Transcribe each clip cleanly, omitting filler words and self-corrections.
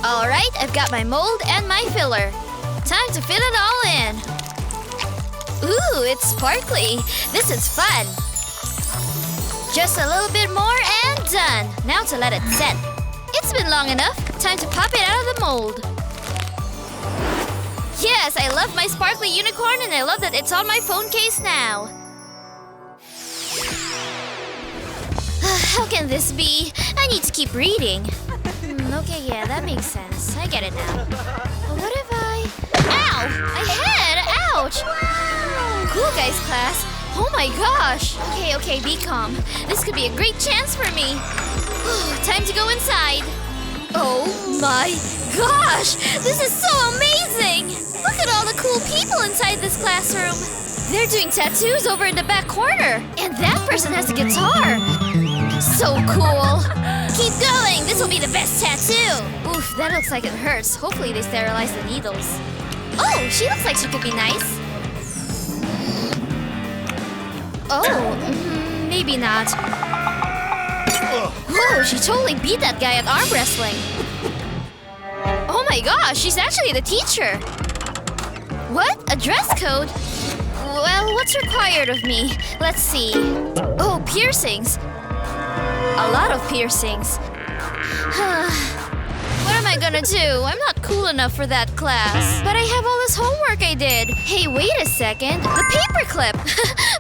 Alright, I've got my mold and my filler. Time to fill it all in. Ooh, it's sparkly. This is fun. Just a little bit more and done. Now to let it set. It's been long enough. Time to pop it out of the mold. Yes, I love my sparkly unicorn and I love that it's on my phone case now. How can this be? I need to keep reading. Okay, yeah, that makes sense. I get it now. What if I... Ow! My head! Ouch! Cool guys class. Oh my gosh! Okay, be calm. This could be a great chance for me. Time to go inside. Oh my gosh! This is so amazing! Look at all the cool people inside this classroom. They're doing tattoos over in the back corner. And that person has a guitar. So cool. Keep going. This will be the best tattoo. Oof, that looks like it hurts. Hopefully they sterilize the needles. Oh, she looks like she could be nice. Oh, maybe not. Whoa, she totally beat that guy at arm wrestling. Oh my gosh, she's actually the teacher. What? A dress code? Well, what's required of me? Let's see. Oh, piercings. A lot of piercings. What am I gonna do? I'm not cool enough for that class. But I have all this homework I did. Hey, wait a second. The paperclip.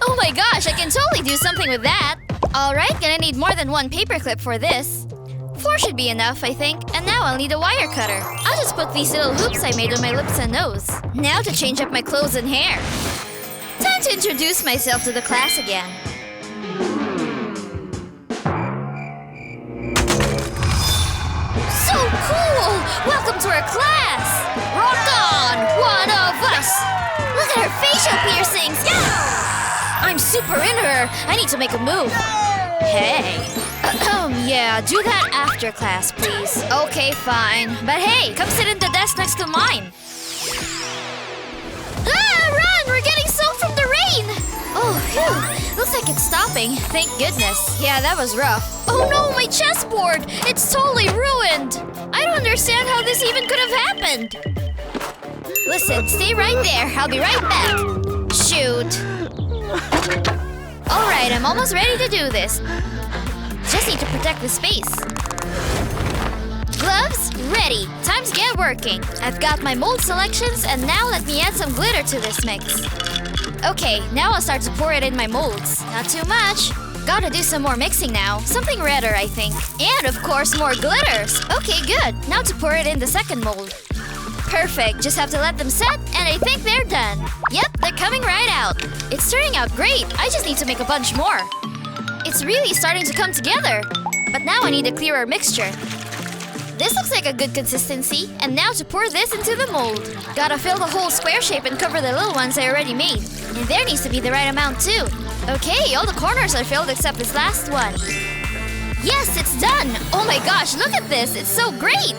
Oh my gosh, I can totally do something with that. Alright, gonna need more than one paperclip for this. 4 should be enough, I think. And now I'll need a wire cutter. I'll just put these little hoops I made on my lips and nose. Now to change up my clothes and hair. Time to introduce myself to the class again. So cool! Welcome to our class! Rock on! One of us! Look at her facial piercings! Yeah! I'm super into her! I need to make a move. Hey. Yeah, do that after class, please. Okay, fine. But hey, come sit in the desk next to mine. Ah, run! We're getting soaked from the rain! Oh, phew. Looks like it's stopping. Thank goodness. Yeah, that was rough. Oh no, my chessboard! It's totally ruined! I don't understand how this even could have happened. Listen, stay right there. I'll be right back. Shoot. Alright, I'm almost ready to do this. Just need to protect the space. Gloves, ready. Time to get working. I've got my mold selections and now let me add some glitter to this mix. Okay, now I'll start to pour it in my molds. Not too much. Gotta do some more mixing now. Something redder, I think. And of course, more glitters. Okay, good. Now to pour it in the second mold. Perfect. Just have to let them set, and I think they're done. Yep, they're coming right out. It's turning out great. I just need to make a bunch more. It's really starting to come together. But now I need a clearer mixture. This looks like a good consistency. And now to pour this into the mold. Gotta fill the whole square shape and cover the little ones I already made. And there needs to be the right amount too. Okay, all the corners are filled except this last one. Yes, it's done! Oh my gosh, look at this! It's so great!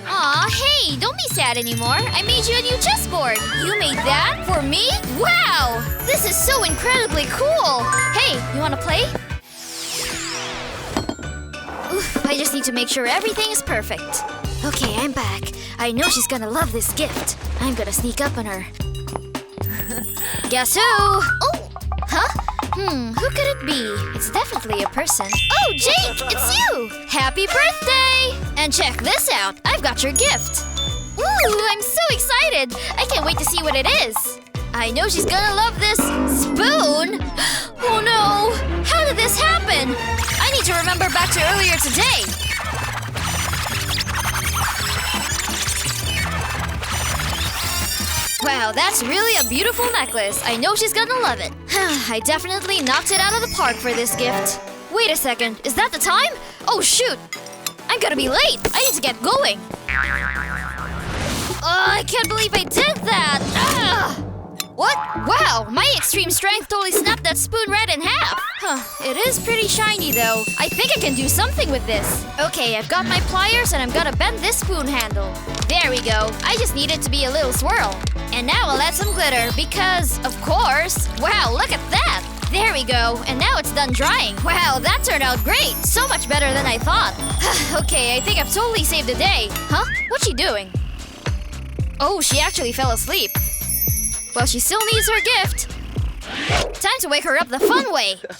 Aw, hey, don't be sad anymore. I made you a new chessboard. You made that? For me? Wow! This is so incredibly cool! Hey, you wanna play? Oof, I just need to make sure everything is perfect. Okay, I'm back. I know she's gonna love this gift. I'm gonna sneak up on her. Guess who? Oh! Huh? Who could it be? It's definitely a person. Oh, Jake! It's you! Happy birthday! And check this out. I've got your gift. Ooh, I'm so excited! I can't wait to see what it is. I know she's gonna love this spoon! Oh no! How did this happen? I need to remember back to earlier today. Wow, that's really a beautiful necklace. I know she's gonna love it. I definitely knocked it out of the park for this gift. Wait a second, is that the time? Oh shoot! I'm gonna be late! I need to get going! I can't believe I did that! Ah! What? Wow, my extreme strength totally snapped that spoon right in half! It is pretty shiny though. I think I can do something with this. Okay, I've got my pliers and I'm gonna bend this spoon handle. There we go. I just need it to be a little swirl. And now I'll add some glitter because, of course, wow, look at that! There we go, and now it's done drying. Wow, that turned out great! So much better than I thought. Okay, I think I've totally saved the day. Huh? What's she doing? doing? Oh, she actually fell asleep. Well, she still needs her gift. Time to wake her up the fun way. Wow,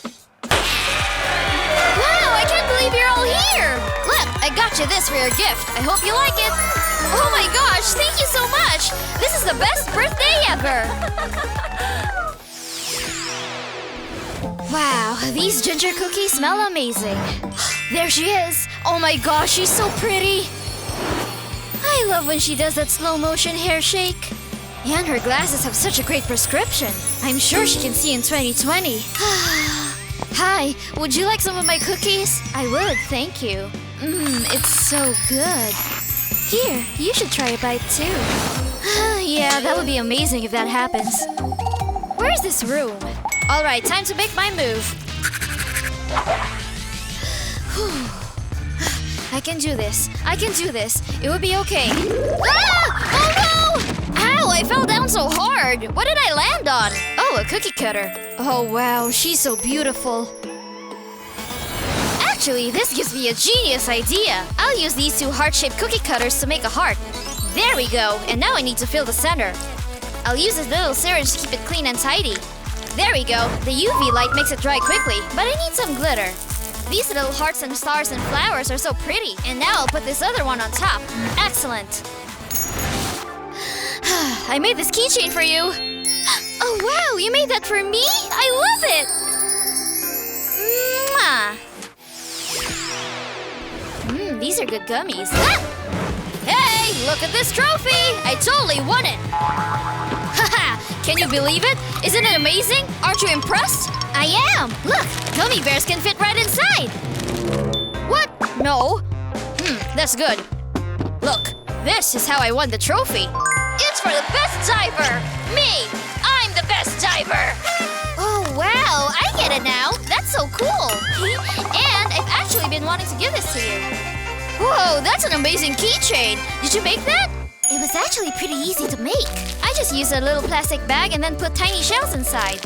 I can't believe you're all here! Look, I got you this for your gift. I hope you like it. Oh my gosh, thank you so much! This is the best birthday ever! Wow, these ginger cookies smell amazing. There she is! Oh my gosh, she's so pretty! I love when she does that slow motion hair shake. And her glasses have such a great prescription. I'm sure she can see in 2020. Hi, would you like some of my cookies? I would, thank you. It's so good. Here, you should try a bite too. Yeah, that would be amazing if that happens. Where's this room? Alright, time to make my move. I can do this. I can do this. It will be okay. Ah! Oh no! Ow, I fell down so hard. What did I land on? Oh, a cookie cutter. Oh wow, she's so beautiful. Actually, this gives me a genius idea. I'll use these two heart-shaped cookie cutters to make a heart. There we go, and now I need to fill the center. I'll use this little syringe to keep it clean and tidy. There we go. The UV light makes it dry quickly, but I need some glitter. These little hearts and stars and flowers are so pretty. And now I'll put this other one on top. Excellent. I made this keychain for you. Oh wow, you made that for me? I love it! Mwah! These are good gummies. Ah! Hey, look at this trophy! I totally won it! Haha! Can you believe it? Isn't it amazing? Aren't you impressed? I am! Look! Gummy bears can fit right inside! What? No. That's good. Look, this is how I won the trophy. It's for the best diver! Me! I'm the best diver! Oh, wow! I get it now! That's so cool! And I've actually been wanting to give this to you. Whoa, that's an amazing keychain! Did you make that? It was actually pretty easy to make. I just used a little plastic bag and then put tiny shells inside.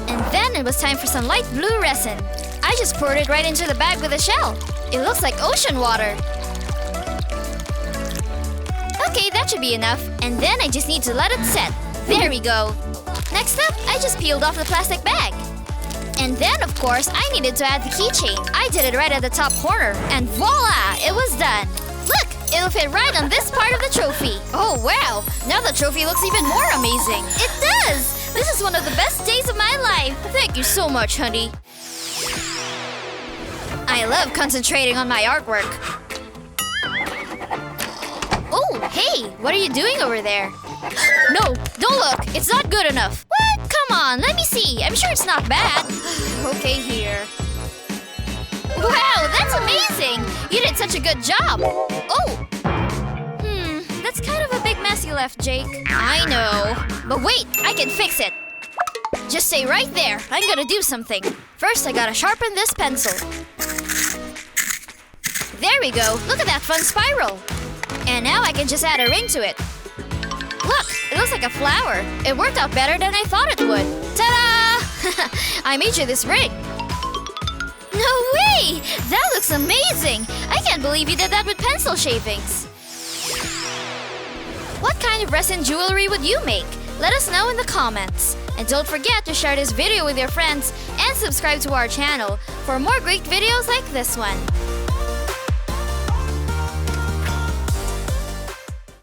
And then it was time for some light blue resin. I just poured it right into the bag with a shell. It looks like ocean water. Okay, that should be enough. And then I just need to let it set. There we go. Next up, I just peeled off the plastic bag. And then, of course, I needed to add the keychain. I did it right at the top corner. And voila! It was done. Look! It'll fit right on this part of the trophy. Oh, wow! Now the trophy looks even more amazing. It does! This is one of the best days of my life. Thank you so much, honey. I love concentrating on my artwork. Oh, hey! What are you doing over there? No, don't look! It's not good enough. What? Come on, let me see. I'm sure it's not bad. Okay, here. Wow, that's amazing! You did such a good job! Oh! That's kind of a big mess you left, Jake. I know. But wait, I can fix it. Just stay right there. I'm gonna do something. First, I gotta sharpen this pencil. There we go. Look at that fun spiral. And now I can just add a ring to it. Look, it looks like a flower. It worked out better than I thought it would. Ta-da! I made you this ring. No way! That looks amazing! I can't believe you did that with pencil shavings. What kind of resin jewelry would you make? Let us know in the comments. And don't forget to share this video with your friends and subscribe to our channel for more great videos like this one.